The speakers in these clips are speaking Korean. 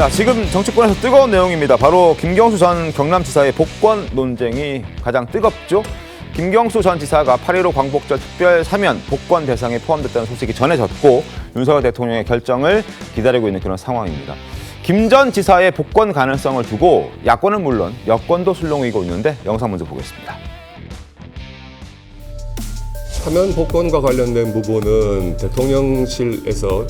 자, 지금 정치권에서 뜨거운 내용입니다. 바로 김경수 전 경남지사의 복권 논쟁이 가장 뜨겁죠. 김경수 전 지사가 8.15 광복절 특별 사면 복권 대상에 포함됐다는 소식이 전해졌고 윤석열 대통령의 결정을 기다리고 있는 그런 상황입니다. 김 전 지사의 복권 가능성을 두고 야권은 물론 여권도 술렁이고 있는데 영상 먼저 보겠습니다. 사면 복권과 관련된 부분은 대통령실에서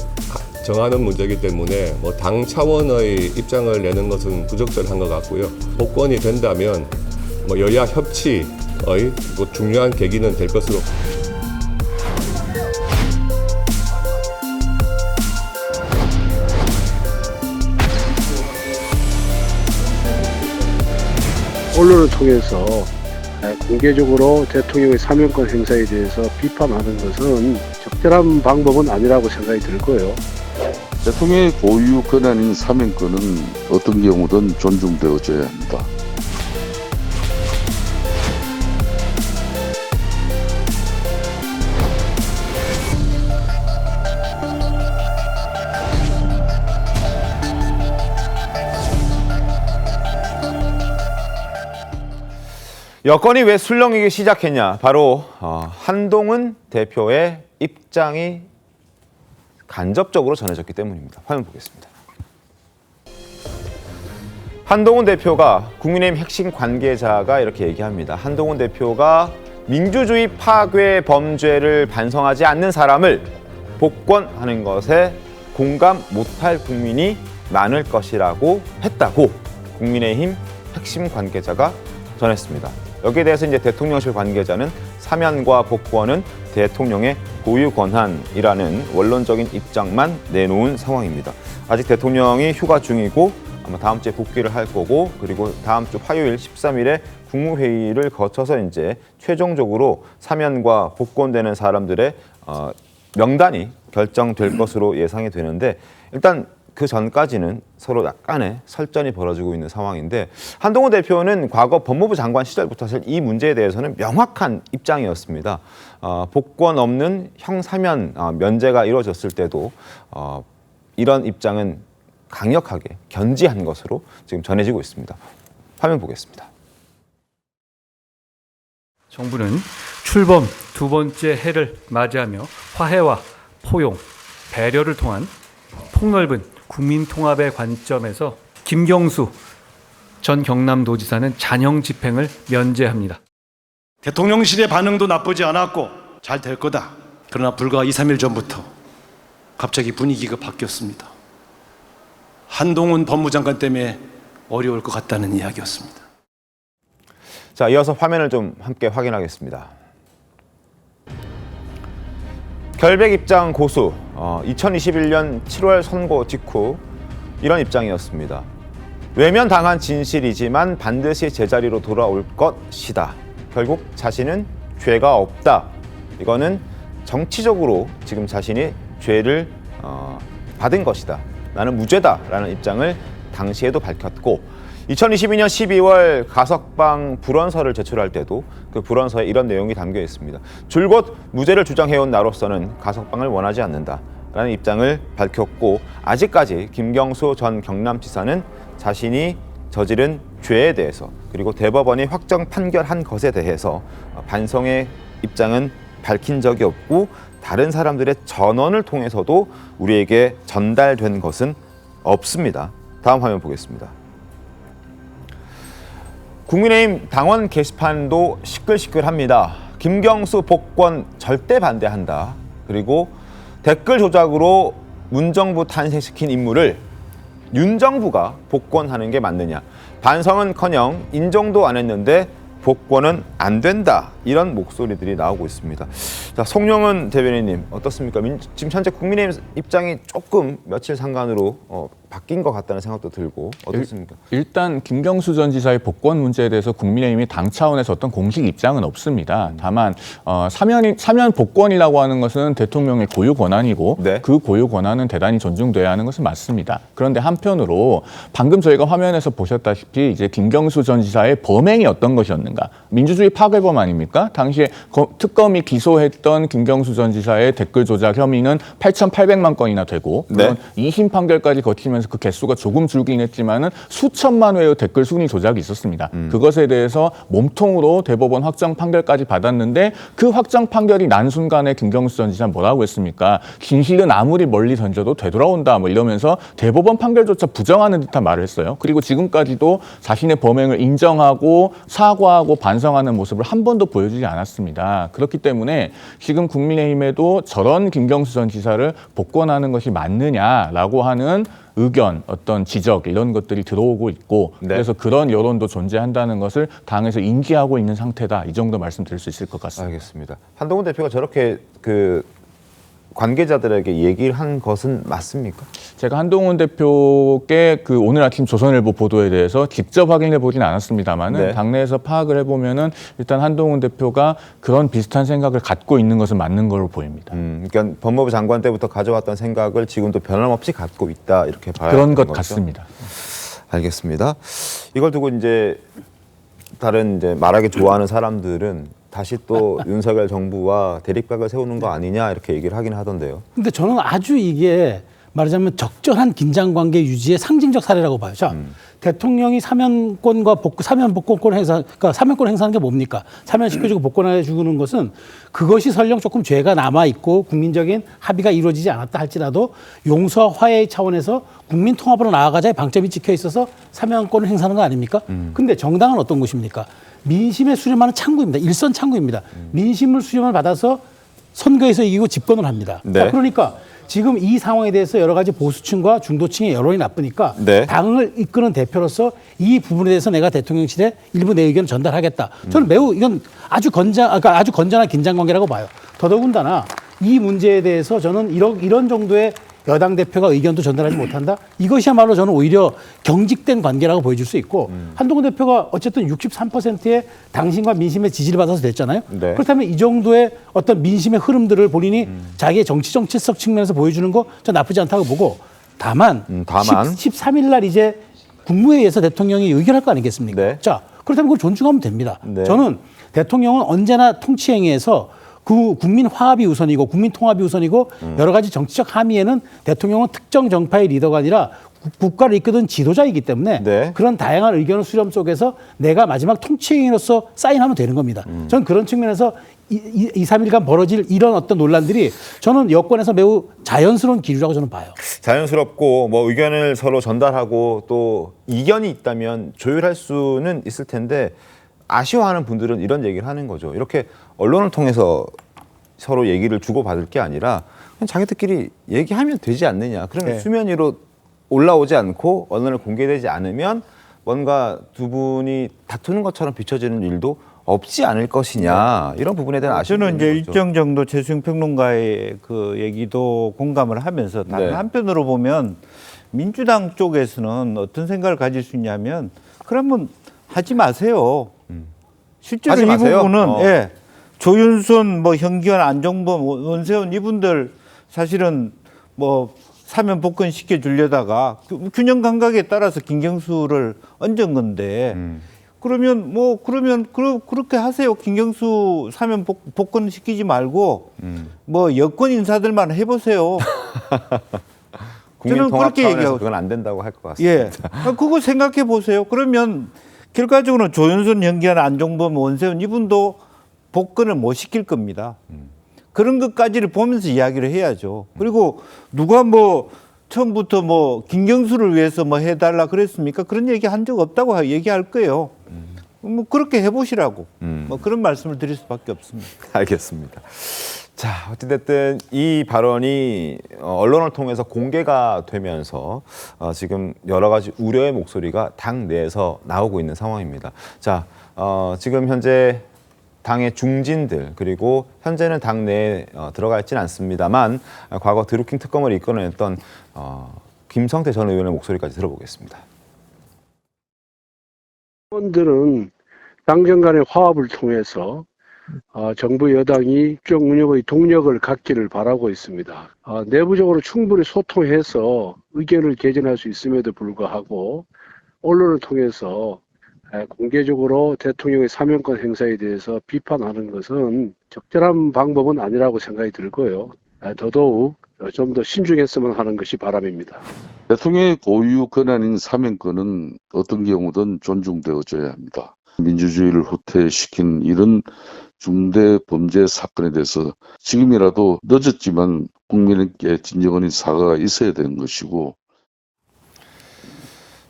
정하는 문제이기 때문에 당 차원의 입장을 내는 것은 부적절한 것 같고요. 복권이 된다면 여야 협치의 중요한 계기는 될 것으로. 언론을 통해서 공개적으로 대통령의 사면권 행사에 대해서 비판하는 것은 적절한 방법은 아니라고 생각이 들고요. 대통령의 고유 권한인 사면권은 어떤 경우든 존중되어져야 합니다. 여권이 왜 술렁이기 시작했냐? 바로 한동훈 대표의 입장이 간접적으로 전해졌기 때문입니다. 화면 보겠습니다. 한동훈 대표가 국민의힘 핵심 관계자가 이렇게 얘기합니다. 한동훈 대표가 민주주의 파괴 범죄를 반성하지 않는 사람을 복권하는 것에 공감 못할 국민이 많을 것이라고 했다고 국민의힘 핵심 관계자가 전했습니다. 여기에 대해서 이제 대통령실 관계자는 사면과 복권은 대통령의 고유 권한이라는 원론적인 입장만 내놓은 상황입니다. 아직 대통령이 휴가 중이고 아마 다음 주에 복귀를 할 거고 그리고 다음 주 화요일 13일에 국무회의를 거쳐서 이제 최종적으로 사면과 복권되는 사람들의 명단이 결정될 것으로 예상이 되는데 일단 그 전까지는 서로 약간의 설전이 벌어지고 있는 상황인데 한동훈 대표는 과거 법무부 장관 시절부터 사실 이 문제에 대해서는 명확한 입장이었습니다. 복권 없는 형사면 면제가 이루어졌을 때도 이런 입장은 강력하게 견지한 것으로 지금 전해지고 있습니다. 화면 보겠습니다. 정부는 출범 두 번째 해를 맞이하며 화해와 포용, 배려를 통한 폭넓은 국민 통합의 관점에서 김경수 전 경남도지사는 잔형 집행을 면제합니다. 대통령실의 반응도 나쁘지 않았고 잘 될 거다. 그러나 불과 2, 3일 전부터 갑자기 분위기가 바뀌었습니다. 한동훈 법무장관 때문에 어려울 것 같다는 이야기였습니다. 자, 이어서 화면을 좀 함께 확인하겠습니다. 결백 입장 고수, 2021년 7월 선고 직후 이런 입장이었습니다. 외면당한 진실이지만 반드시 제자리로 돌아올 것이다. 결국 자신은 죄가 없다. 이거는 정치적으로 지금 자신이 죄를 받은 것이다. 나는 무죄다라는 입장을 당시에도 밝혔고 2022년 12월 가석방 불원서를 제출할 때도 그 불원서에 이런 내용이 담겨 있습니다. 줄곧 무죄를 주장해온 나로서는 가석방을 원하지 않는다라는 입장을 밝혔고 아직까지 김경수 전 경남지사는 자신이 저지른 죄에 대해서 그리고 대법원이 확정 판결한 것에 대해서 반성의 입장은 밝힌 적이 없고 다른 사람들의 전원을 통해서도 우리에게 전달된 것은 없습니다. 다음 화면 보겠습니다. 국민의힘 당원 게시판도 시끌시끌합니다. 김경수 복권 절대 반대한다. 그리고 댓글 조작으로 문정부 탄생시킨 인물을 윤 정부가 복권하는 게 맞느냐. 반성은커녕 인정도 안 했는데 복권은 안 된다. 이런 목소리들이 나오고 있습니다. 자, 송영은 대변인님 어떻습니까? 지금 현재 국민의힘 입장이 조금 며칠 상간으로 바뀐 것 같다는 생각도 들고 어떻습니까? 일단 김경수 전 지사의 복권 문제에 대해서 국민의힘이 당 차원에서 어떤 공식 입장은 없습니다. 다만 사면 복권이라고 하는 것은 대통령의 고유 권한이고 네. 그 고유 권한은 대단히 존중돼야 하는 것은 맞습니다. 그런데 한편으로 방금 저희가 화면에서 보셨다시피 이제 김경수 전 지사의 범행이 어떤 것이었는가? 민주주의 파괴범 아닙니까? 아닙니까? 당시에 특검이 기소했던 김경수 전 지사의 댓글 조작 혐의는 8,800만 건이나 되고 물론 2심 판결까지 거치면서 그 개수가 조금 줄긴 했지만은 수천만 회의 댓글 순위 조작이 있었습니다. 그것에 대해서 몸통으로 대법원 확정 판결까지 받았는데 그 확정 판결이 난 순간에 김경수 전 지사는 뭐라고 했습니까? 진실은 아무리 멀리 던져도 되돌아온다 뭐 이러면서 대법원 판결조차 부정하는 듯한 말을 했어요. 그리고 지금까지도 자신의 범행을 인정하고 사과하고 반성하는 모습을 한 번도 보여주지 않았습니다. 그렇기 때문에 지금 국민의힘에도 저런 김경수 전 지사를 복권하는 것이 맞느냐라고 하는 의견, 어떤 지적 이런 것들이 들어오고 있고 그래서 그런 여론도 존재한다는 것을 당에서 인지하고 있는 상태다. 이 정도 말씀드릴 수 있을 것 같습니다. 알겠습니다. 한동훈 대표가 저렇게 관계자들에게 얘기를 한 것은 맞습니까? 제가 한동훈 대표께 오늘 아침 조선일보 보도에 대해서 직접 확인해 보진 않았습니다만은 당내에서 파악을 해보면은 일단 한동훈 대표가 그런 비슷한 생각을 갖고 있는 것은 맞는 걸로 보입니다. 그러니까 법무부 장관 때부터 가져왔던 생각을 지금도 변함없이 갖고 있다 이렇게 봐야 그런 되는 것 거죠? 같습니다. 알겠습니다. 이걸 두고 이제 다른 말하기 좋아하는 사람들은 다시 또 윤석열 정부와 대립각을 세우는 거 아니냐 이렇게 얘기를 하긴 하던데요. 근데 저는 아주 이게 말하자면 적절한 긴장 관계 유지의 상징적 사례라고 봐요. 자, 대통령이 사면권과 사면 복권권 행사, 그러니까 사면권 행사하는 게 뭡니까? 사면시켜주고 복권해주는 것은 그것이 설령 조금 죄가 남아 있고 국민적인 합의가 이루어지지 않았다 할지라도 용서와 화해의 차원에서 국민 통합으로 나아가자의 방점이 찍혀 있어서 사면권을 행사하는 거 아닙니까? 근데 정당은 어떤 것입니까? 민심에 수렴하는 창구입니다. 일선 창구입니다. 민심을 수렴을 받아서 선거에서 이기고 집권을 합니다. 자, 그러니까 지금 이 상황에 대해서 여러 가지 보수층과 중도층의 여론이 나쁘니까 당을 이끄는 대표로서 이 부분에 대해서 내가 대통령실에 일부 내 의견을 전달하겠다. 저는 매우 이건 아주 건전한 긴장 관계라고 봐요. 더더군다나 이 문제에 대해서 저는 이런 정도의 여당 대표가 의견도 전달하지 못한다? 이것이야말로 저는 오히려 경직된 관계라고 보여줄 수 있고 한동훈 대표가 어쨌든 63%의 당신과 민심의 지지를 받아서 됐잖아요. 그렇다면 이 정도의 어떤 민심의 흐름들을 본인이 자기의 정치적 측면에서 보여주는 거 전 나쁘지 않다고 보고 다만 13일 날 이제 국무회의에서 대통령이 의결할 거 아니겠습니까? 자, 그렇다면 그걸 존중하면 됩니다. 저는 대통령은 언제나 통치행위에서 그 국민 화합이 우선이고 국민 통합이 우선이고 여러 가지 정치적 함의에는 대통령은 특정 정파의 리더가 아니라 국가를 이끄던 지도자이기 때문에 그런 다양한 의견 수렴 속에서 내가 마지막 통치행위로서 사인하면 되는 겁니다. 저는 그런 측면에서 2~3일간 벌어질 이런 어떤 논란들이 저는 여권에서 매우 자연스러운 기류라고 저는 봐요. 자연스럽고 뭐 의견을 서로 전달하고 또 이견이 있다면 조율할 수는 있을 텐데 아쉬워하는 분들은 이런 얘기를 하는 거죠. 이렇게 언론을 통해서 서로 얘기를 주고받을 게 아니라 그냥 자기들끼리 얘기하면 되지 않느냐. 그러면 수면 위로 올라오지 않고 언론에 공개되지 않으면 뭔가 두 분이 다투는 것처럼 비춰지는 일도 없지 않을 것이냐. 이런 부분에 대한 아쉬움이 저는 이제 있는 거죠. 일정 정도 최수영 평론가의 그 얘기도 공감을 하면서 다른 한편으로 보면 민주당 쪽에서는 어떤 생각을 가질 수 있냐면 그러면 하지 마세요. 실제로 하지 이 마세요? 부분은 조윤선, 현기현, 안종범, 원세훈 이분들 사실은 사면 복권 시켜주려다가 균형 감각에 따라서 김경수를 얹은 건데 그러면 그렇게 하세요. 김경수 사면 복권 시키지 말고 여권 인사들만 해보세요. 국민 저는 통합 그렇게 차원에서 얘기하고 그건 안 된다고 할 것 같습니다. 그거 생각해 보세요. 그러면 결과적으로 조윤선, 현기현, 안종범, 원세훈 이분도 복권을 못 시킬 겁니다. 그런 것까지를 보면서 이야기를 해야죠. 그리고 누가 처음부터 김경수를 위해서 해달라 그랬습니까? 그런 얘기 한 적 없다고 얘기할 거예요. 그렇게 해보시라고. 그런 말씀을 드릴 수밖에 없습니다. 알겠습니다. 자, 어찌됐든 이 발언이 언론을 통해서 공개가 되면서 지금 여러 가지 우려의 목소리가 당 내에서 나오고 있는 상황입니다. 자, 지금 현재 당의 중진들 그리고 현재는 당 내에 들어가 있지는 않습니다만 과거 드루킹 특검을 이끌어냈던 김성태 전 의원의 목소리까지 들어보겠습니다. 의원들은 당정 간의 화합을 통해서 정부 여당이 정 운영의 동력을 갖기를 바라고 있습니다. 내부적으로 충분히 소통해서 의견을 개진할 수 있음에도 불구하고 언론을 통해서 공개적으로 대통령의 사면권 행사에 대해서 비판하는 것은 적절한 방법은 아니라고 생각이 들고요. 더더욱 좀 더 신중했으면 하는 것이 바람입니다. 대통령의 고유 권한인 사면권은 어떤 경우든 존중되어져야 합니다. 민주주의를 후퇴시킨 이런 중대 범죄 사건에 대해서 지금이라도 늦었지만 국민에게 진정한 사과가 있어야 되는 것이고.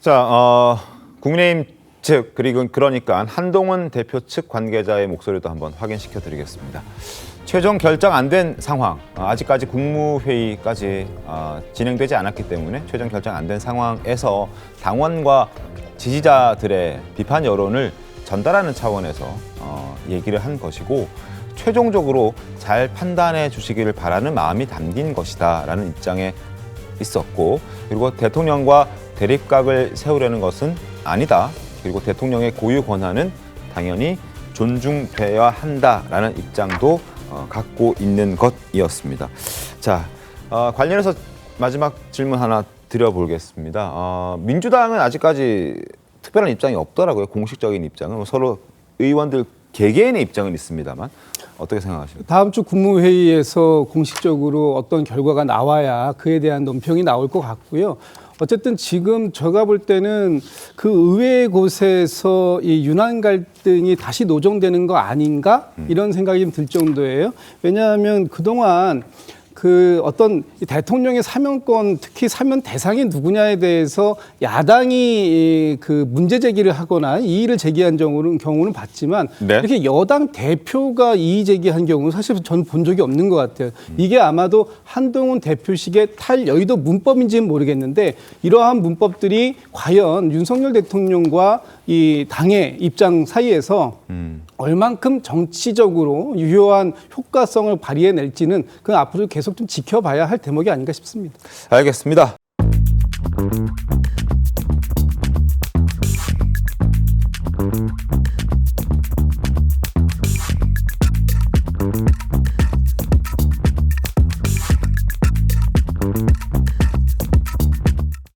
자, 국민의힘 측 그러니까 한동훈 대표 측 관계자의 목소리도 한번 확인시켜 드리겠습니다. 최종 결정 안 된 상황, 아직까지 국무회의까지 진행되지 않았기 때문에 최종 결정 안 된 상황에서 당원과 지지자들의 비판 여론을 전달하는 차원에서 얘기를 한 것이고, 최종적으로 잘 판단해 주시기를 바라는 마음이 담긴 것이다라는 입장에 있었고, 그리고 대통령과 대립각을 세우려는 것은 아니다. 그리고 대통령의 고유 권한은 당연히 존중되어야 한다라는 입장도 갖고 있는 것이었습니다. 자, 관련해서 마지막 질문 하나 드려보겠습니다. 민주당은 아직까지 특별한 입장이 없더라고요. 공식적인 입장은. 서로 의원들 개개인의 입장은 있습니다만 어떻게 생각하십니까? 다음 주 국무회의에서 공식적으로 어떤 결과가 나와야 그에 대한 논평이 나올 것 같고요. 어쨌든 지금 제가 볼 때는 그 의외의 곳에서 이 윤한 갈등이 다시 노정되는 거 아닌가 이런 생각이 좀 들 정도예요. 왜냐하면 그동안 그 어떤 대통령의 사면권, 특히 사면 대상이 누구냐에 대해서 야당이 그 문제 제기를 하거나 이의를 제기한 경우는 봤지만, 네. 이렇게 여당 대표가 이의 제기한 경우는 사실 저는 본 적이 없는 것 같아요. 이게 아마도 한동훈 대표식의 탈여의도 문법인지는 모르겠는데, 이러한 문법들이 과연 윤석열 대통령과 이 당의 입장 사이에서 얼만큼 정치적으로 유효한 효과성을 발휘해낼지는 그건 앞으로 계속 좀 지켜봐야 할 대목이 아닌가 싶습니다. 알겠습니다.